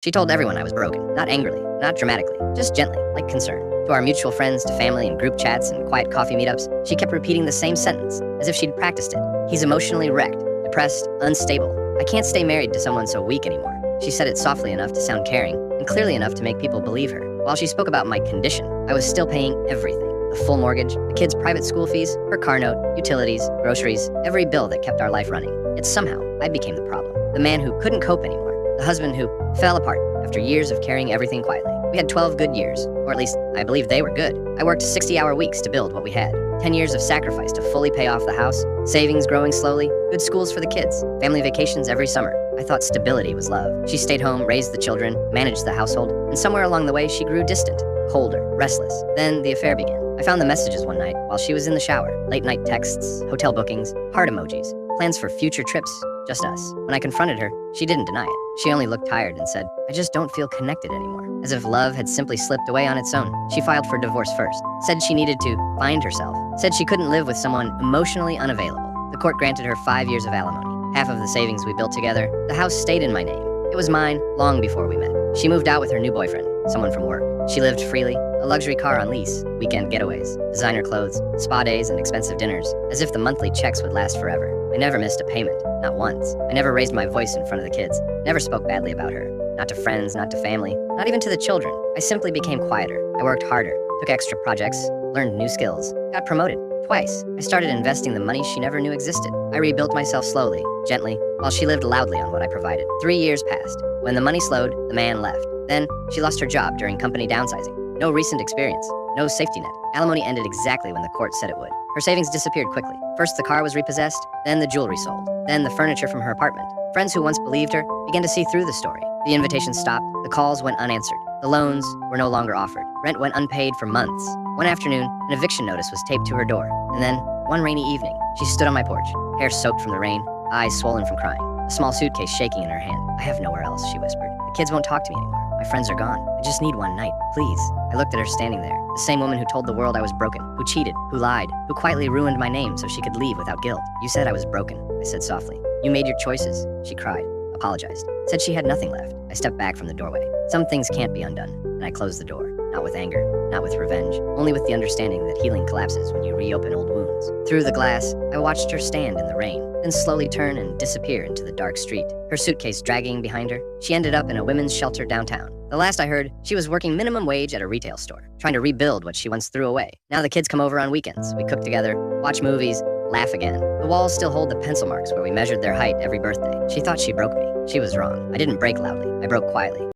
She told everyone I was broken, not angrily, not dramatically, just gently, like concern. To our mutual friends, to family and group chats and quiet coffee meetups, she kept repeating the same sentence, as if she'd practiced it. He's emotionally wrecked, depressed, unstable. I can't stay married to someone so weak anymore. She said it softly enough to sound caring, and clearly enough to make people believe her. While she spoke about my condition, I was still paying everything. The full mortgage, the kids' private school fees, her car note, utilities, groceries, every bill that kept our life running. Yet somehow, I became the problem. The man who couldn't cope anymore. The husband who fell apart after years of carrying everything quietly. We had 12 good years, or at least I believe they were good. I worked 60-hour weeks to build what we had. 10 years of sacrifice to fully pay off the house, savings growing slowly, good schools for the kids, family vacations every summer. I thought stability was love. She stayed home, raised the children, managed the household, and somewhere along the way she grew distant, colder, restless. Then the affair began. I found the messages one night while she was in the shower. Late night texts, hotel bookings, heart emojis, plans for future trips, just us. When I confronted her, she didn't deny it. She only looked tired and said, "I just don't feel connected anymore." As if love had simply slipped away on its own. She filed for divorce first, said she needed to find herself, said she couldn't live with someone emotionally unavailable. The court granted her 5 years of alimony, half of the savings we built together. The house stayed in my name. It was mine long before we met. She moved out with her new boyfriend, someone from work. She lived freely, a luxury car on lease, weekend getaways, designer clothes, spa days, and expensive dinners, as if the monthly checks would last forever. I never missed a payment, not once. I never raised my voice in front of the kids, never spoke badly about her. Not to friends, not to family, not even to the children. I simply became quieter. I worked harder, took extra projects, learned new skills, got promoted. Twice, I started investing the money she never knew existed. I rebuilt myself slowly, gently, while she lived loudly on what I provided. 3 years passed. When the money slowed, the man left. Then, she lost her job during company downsizing. No recent experience, no safety net. Alimony ended exactly when the court said it would. Her savings disappeared quickly. First the car was repossessed, then the jewelry sold, then the furniture from her apartment. Friends who once believed her began to see through the story. The invitations stopped, the calls went unanswered. The loans were no longer offered. Rent went unpaid for months. One afternoon, an eviction notice was taped to her door. And then, one rainy evening, she stood on my porch, hair soaked from the rain, eyes swollen from crying, a small suitcase shaking in her hand. "I have nowhere else," she whispered. "The kids won't talk to me anymore. My friends are gone. I just need one night, please." I looked at her standing there, the same woman who told the world I was broken, who cheated, who lied, who quietly ruined my name so she could leave without guilt. "You said I was broken," I said softly. "You made your choices," she cried, apologized, said she had nothing left. I stepped back from the doorway. Some things can't be undone, and I closed the door. Not with anger, not with revenge, only with the understanding that healing collapses when you reopen old wounds. Through the glass, I watched her stand in the rain, then slowly turn and disappear into the dark street, her suitcase dragging behind her. She ended up in a women's shelter downtown. The last I heard, she was working minimum wage at a retail store, trying to rebuild what she once threw away. Now the kids come over on weekends. We cook together, watch movies, laugh again. The walls still hold the pencil marks where we measured their height every birthday. She thought she broke me. She was wrong. I didn't break loudly. I broke quietly.